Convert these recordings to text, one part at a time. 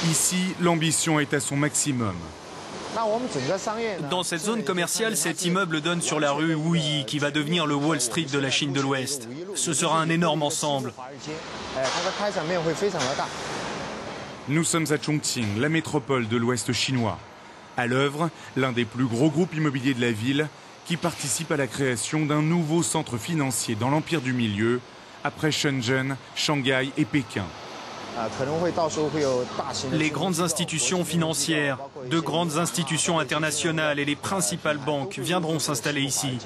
Ici, l'ambition est à son maximum. Dans cette zone commerciale, cet immeuble donne sur la rue Wuyi, qui va devenir le Wall Street de la Chine de l'Ouest. Ce sera un énorme ensemble. Nous sommes à Chongqing, la métropole de l'Ouest chinois. À l'œuvre, l'un des plus gros groupes immobiliers de la ville, qui participe à la création d'un nouveau centre financier dans l'Empire du Milieu, après Shenzhen, Shanghai et Pékin. Les grandes institutions financières, de grandes institutions internationales et les principales banques viendront s'installer ici.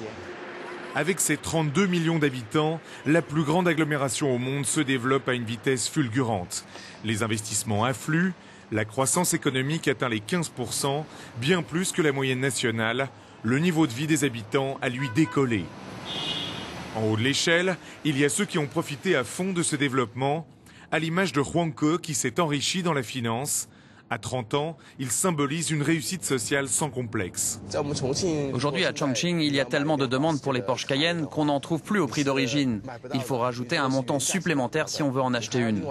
Avec ses 32 millions d'habitants, la plus grande agglomération au monde se développe à une vitesse fulgurante. Les investissements affluent, la croissance économique atteint les 15%, bien plus que la moyenne nationale. Le niveau de vie des habitants a lui décollé. En haut de l'échelle, il y a ceux qui ont profité à fond de ce développement, à l'image de Huang Ke qui s'est enrichi dans la finance. À 30 ans, il symbolise une réussite sociale sans complexe. Aujourd'hui à Chongqing, il y a tellement de demandes pour les Porsche Cayenne qu'on n'en trouve plus au prix d'origine. Il faut rajouter un montant supplémentaire si on veut en acheter une.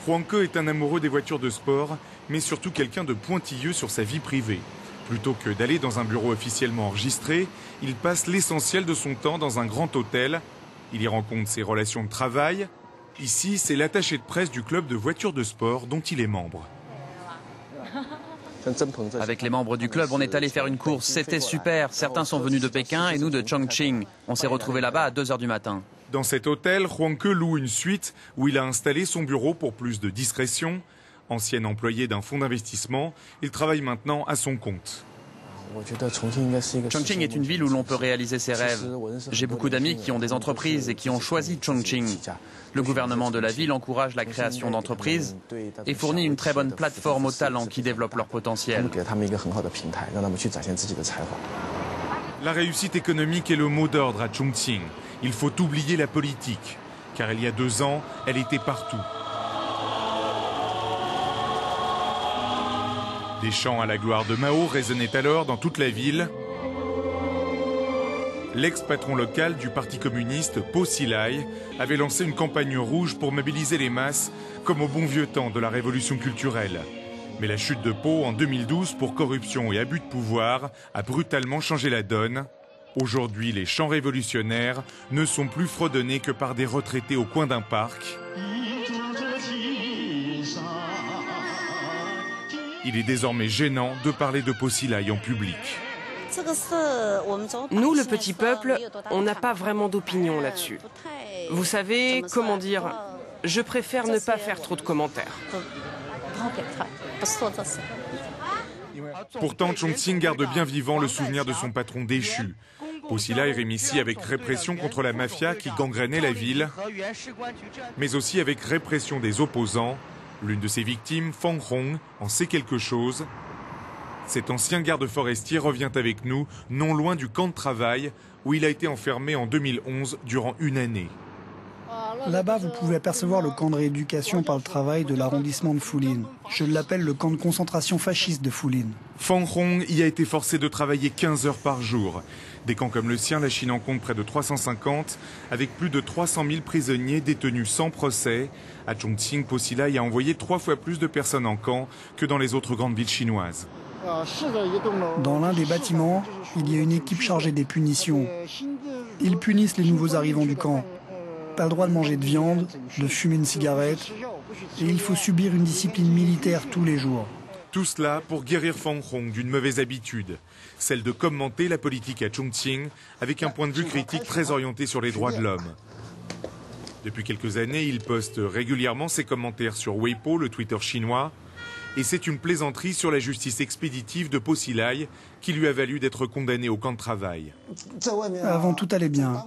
Huang Ke est un amoureux des voitures de sport, mais surtout quelqu'un de pointilleux sur sa vie privée. Plutôt que d'aller dans un bureau officiellement enregistré, il passe l'essentiel de son temps dans un grand hôtel. Il y rencontre ses relations de travail. Ici, c'est l'attaché de presse du club de voitures de sport dont il est membre. Avec les membres du club, on est allé faire une course. C'était super. Certains sont venus de Pékin et nous de Chongqing. On s'est retrouvés là-bas à 2 h du matin. Dans cet hôtel, Huang Ke loue une suite où il a installé son bureau pour plus de discrétion. Ancien employé d'un fonds d'investissement, il travaille maintenant à son compte. Chongqing est une ville où l'on peut réaliser ses rêves. J'ai beaucoup d'amis qui ont des entreprises et qui ont choisi Chongqing. Le gouvernement de la ville encourage la création d'entreprises et fournit une très bonne plateforme aux talents qui développent leur potentiel. La réussite économique est le mot d'ordre à Chongqing. Il faut oublier la politique, car il y a 2 ans, elle était partout. Des chants à la gloire de Mao résonnaient alors dans toute la ville. L'ex-patron local du Parti communiste, Po Xilai, avait lancé une campagne rouge pour mobiliser les masses, comme au bon vieux temps de la révolution culturelle. Mais la chute de Po en 2012 pour corruption et abus de pouvoir a brutalement changé la donne. Aujourd'hui, les chants révolutionnaires ne sont plus fredonnés que par des retraités au coin d'un parc. Il est désormais gênant de parler de Po Xilai en public. Nous, le petit peuple, on n'a pas vraiment d'opinion là-dessus. Vous savez, comment dire, je préfère ne pas faire trop de commentaires. Pourtant, Chongqing garde bien vivant le souvenir de son patron déchu. Po Xilai rime ici avec répression contre la mafia qui gangrénait la ville, mais aussi avec répression des opposants. L'une de ses victimes, Feng Hong, en sait quelque chose. Cet ancien garde forestier revient avec nous, non loin du camp de travail, où il a été enfermé en 2011 durant 1 année. Là-bas, vous pouvez apercevoir le camp de rééducation par le travail de l'arrondissement de Fulin. Je l'appelle le camp de concentration fasciste de Fulin. Feng Hong y a été forcé de travailler 15 heures par jour. Des camps comme le sien, la Chine en compte près de 350, avec plus de 300 000 prisonniers détenus sans procès. À Chongqing, Po Xilai a envoyé 3 fois plus de personnes en camp que dans les autres grandes villes chinoises. Dans l'un des bâtiments, il y a une équipe chargée des punitions. Ils punissent les nouveaux arrivants du camp. Pas le droit de manger de viande, de fumer une cigarette, et il faut subir une discipline militaire tous les jours. Tout cela pour guérir Feng Hong d'une mauvaise habitude, celle de commenter la politique à Chongqing avec un point de vue critique très orienté sur les droits de l'homme. Depuis quelques années, il poste régulièrement ses commentaires sur Weibo, le Twitter chinois, et c'est une plaisanterie sur la justice expéditive de Po Xilai qui lui a valu d'être condamné au camp de travail. Avant, tout allait bien.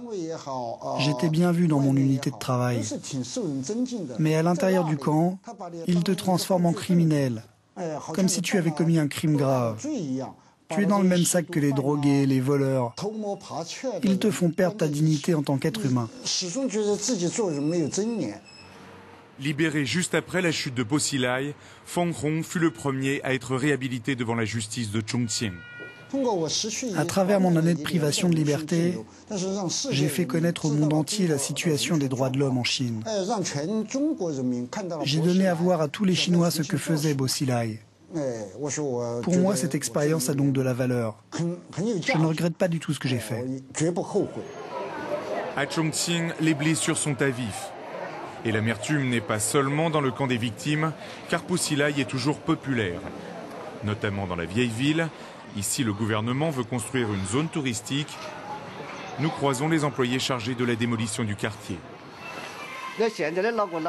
J'étais bien vu dans mon unité de travail. Mais à l'intérieur du camp, ils te transforment en criminel, comme si tu avais commis un crime grave. Tu es dans le même sac que les drogués, les voleurs. Ils te font perdre ta dignité en tant qu'être humain. Libéré juste après la chute de Po Xilai, Feng Hong fut le premier à être réhabilité devant la justice de Chongqing. À travers mon année de privation de liberté, j'ai fait connaître au monde entier la situation des droits de l'homme en Chine. J'ai donné à voir à tous les Chinois ce que faisait Bo Xilai. Pour moi, cette expérience a donc de la valeur. Je ne regrette pas du tout ce que j'ai fait. À Chongqing, les blessures sont à vif. Et l'amertume n'est pas seulement dans le camp des victimes, car Bo Xilai est toujours populaire. Notamment dans la vieille ville. Ici, le gouvernement veut construire une zone touristique. Nous croisons les employés chargés de la démolition du quartier.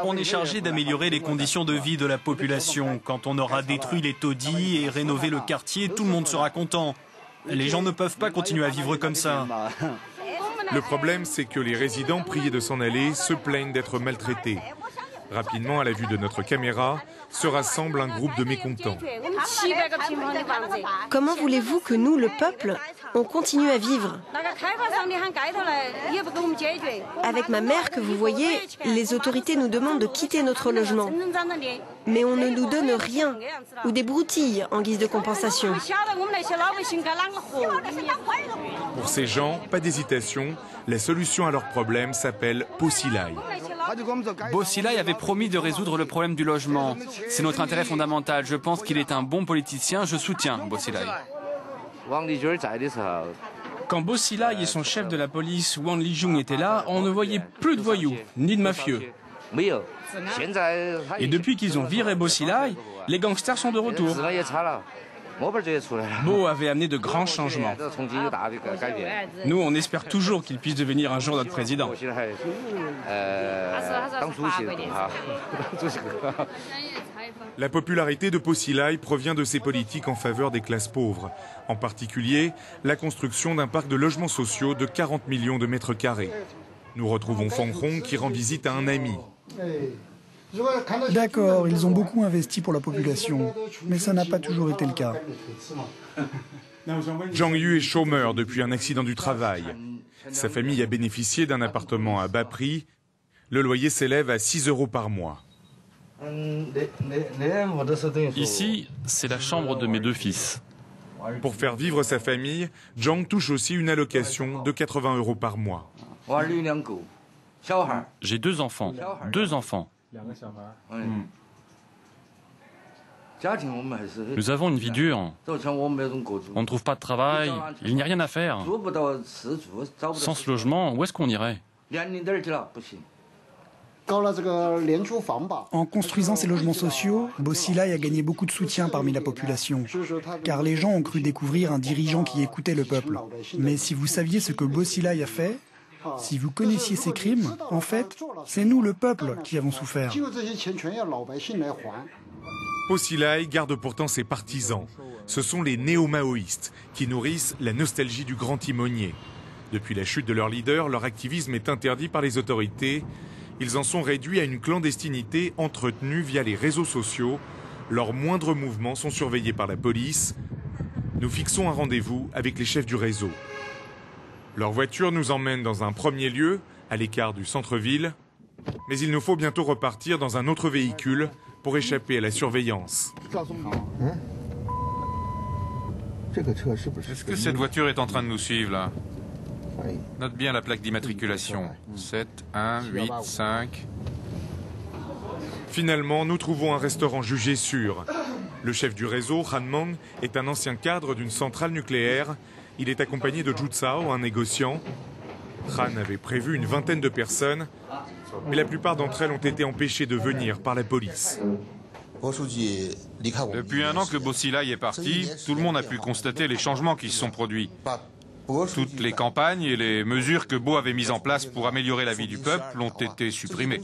On est chargé d'améliorer les conditions de vie de la population. Quand on aura détruit les taudis et rénové le quartier, tout le monde sera content. Les gens ne peuvent pas continuer à vivre comme ça. Le problème, c'est que les résidents priés de s'en aller se plaignent d'être maltraités. Rapidement, à la vue de notre caméra, se rassemble un groupe de mécontents. Comment voulez-vous que nous, le peuple, on continue à vivre? Avec ma mère que vous voyez, les autorités nous demandent de quitter notre logement. Mais on ne nous donne rien, ou des broutilles en guise de compensation. Pour ces gens, pas d'hésitation, la solution à leurs problèmes s'appelle Bo Xilai. Bo Xilai avait promis de résoudre le problème du logement. C'est notre intérêt fondamental. Je pense qu'il est un bon politicien. Je soutiens Bo Xilai. Quand Bo Xilai et son chef de la police, Wang Lijun, étaient là, on ne voyait plus de voyous, ni de mafieux. Et depuis qu'ils ont viré Bo Xilai, les gangsters sont de retour. Bo avait amené de grands changements. Nous, on espère toujours qu'il puisse devenir un jour notre président. La popularité de Bo Xilai provient de ses politiques en faveur des classes pauvres. En particulier, la construction d'un parc de logements sociaux de 40 millions de mètres carrés. Nous retrouvons Feng Hong qui rend visite à un ami. D'accord, ils ont beaucoup investi pour la population, mais ça n'a pas toujours été le cas. Zhang Yu est chômeur depuis un accident du travail. Sa famille a bénéficié d'un appartement à bas prix. Le loyer s'élève à 6 € par mois. Ici, c'est la chambre de mes 2 fils. Pour faire vivre sa famille, Zhang touche aussi une allocation de 80 € par mois. J'ai 2 enfants. 2 enfants. Nous avons une vie dure. On ne trouve pas de travail. Il n'y a rien à faire. Sans ce logement, où est-ce qu'on irait? En construisant ces logements sociaux, Bo Xilai a gagné beaucoup de soutien parmi la population, car les gens ont cru découvrir un dirigeant qui écoutait le peuple. Mais si vous saviez ce que Bo Xilai a fait, si vous connaissiez ses crimes, en fait, c'est nous, le peuple, qui avons souffert. Bo Xilai garde pourtant ses partisans. Ce sont les néo-maoïstes qui nourrissent la nostalgie du grand timonier. Depuis la chute de leur leader, leur activisme est interdit par les autorités. Ils en sont réduits à une clandestinité entretenue via les réseaux sociaux. Leurs moindres mouvements sont surveillés par la police. Nous fixons un rendez-vous avec les chefs du réseau. Leur voiture nous emmène dans un premier lieu, à l'écart du centre-ville. Mais il nous faut bientôt repartir dans un autre véhicule pour échapper à la surveillance. Est-ce que cette voiture est en train de nous suivre, là? Note bien la plaque d'immatriculation. 7, 1, 8, 5... Finalement, nous trouvons un restaurant jugé sûr. Le chef du réseau, Han Meng, est un ancien cadre d'une centrale nucléaire. Il est accompagné de Zhu Cao, un négociant. Han avait prévu une vingtaine de personnes, mais la plupart d'entre elles ont été empêchées de venir par la police. Depuis 1 an que Bo Xilai est parti, tout le monde a pu constater les changements qui se sont produits. Toutes les campagnes et les mesures que Bo avait mises en place pour améliorer la vie du peuple ont été supprimées.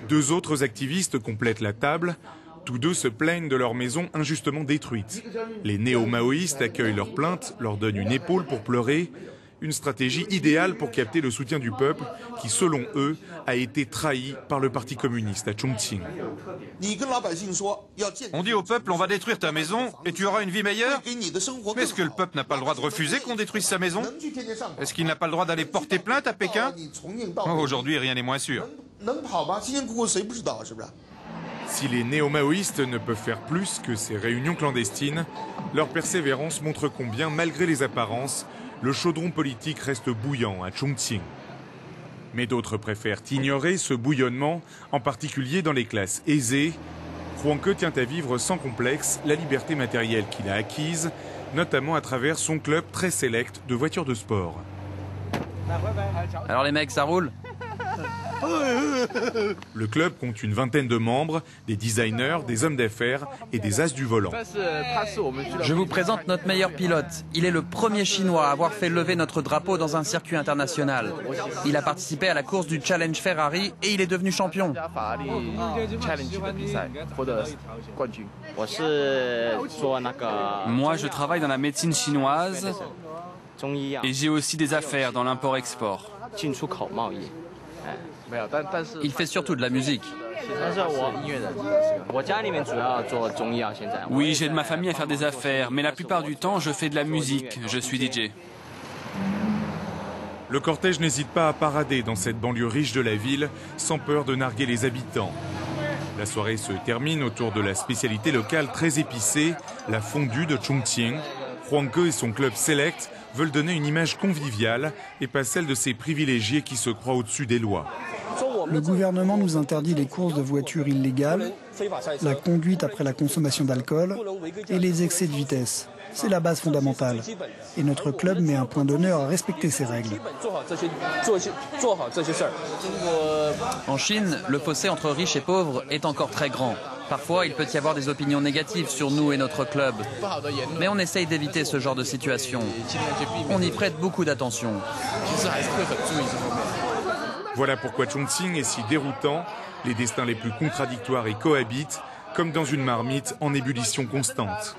2 autres activistes complètent la table. Tous 2 se plaignent de leur maison injustement détruite. Les néo-maoïstes accueillent leurs plaintes, leur donnent une épaule pour pleurer. Une stratégie idéale pour capter le soutien du peuple qui, selon eux, a été trahi par le Parti communiste à Chongqing. On dit au peuple, on va détruire ta maison et tu auras une vie meilleure? Mais est-ce que le peuple n'a pas le droit de refuser qu'on détruise sa maison? Est-ce qu'il n'a pas le droit d'aller porter plainte à Pékin? Aujourd'hui, rien n'est moins sûr. Si les néo-maoïstes ne peuvent faire plus que ces réunions clandestines, leur persévérance montre combien, malgré les apparences, le chaudron politique reste bouillant à Chongqing. Mais d'autres préfèrent ignorer ce bouillonnement, en particulier dans les classes aisées. Huang Ke tient à vivre sans complexe la liberté matérielle qu'il a acquise, notamment à travers son club très sélect de voitures de sport. Alors les mecs, ça roule? Le club compte une vingtaine de membres, des designers, des hommes d'affaires et des as du volant. Je vous présente notre meilleur pilote. Il est le premier Chinois à avoir fait lever notre drapeau dans un circuit international. Il a participé à la course du Challenge Ferrari et il est devenu champion. Moi, je travaille dans la médecine chinoise et j'ai aussi des affaires dans l'import-export. Il fait surtout de la musique. Oui, j'aide ma famille à faire des affaires, mais la plupart du temps, je fais de la musique. Je suis DJ. Le cortège n'hésite pas à parader dans cette banlieue riche de la ville, sans peur de narguer les habitants. La soirée se termine autour de la spécialité locale très épicée, la fondue de Chongqing. Huang Ke et son club Select veulent donner une image conviviale et pas celle de ces privilégiés qui se croient au-dessus des lois. Le gouvernement nous interdit les courses de voitures illégales, la conduite après la consommation d'alcool et les excès de vitesse. C'est la base fondamentale. Et notre club met un point d'honneur à respecter ces règles. En Chine, le fossé entre riches et pauvres est encore très grand. Parfois, il peut y avoir des opinions négatives sur nous et notre club. Mais on essaye d'éviter ce genre de situation. On y prête beaucoup d'attention. Voilà pourquoi Chongqing est si déroutant. Les destins les plus contradictoires y cohabitent, comme dans une marmite en ébullition constante.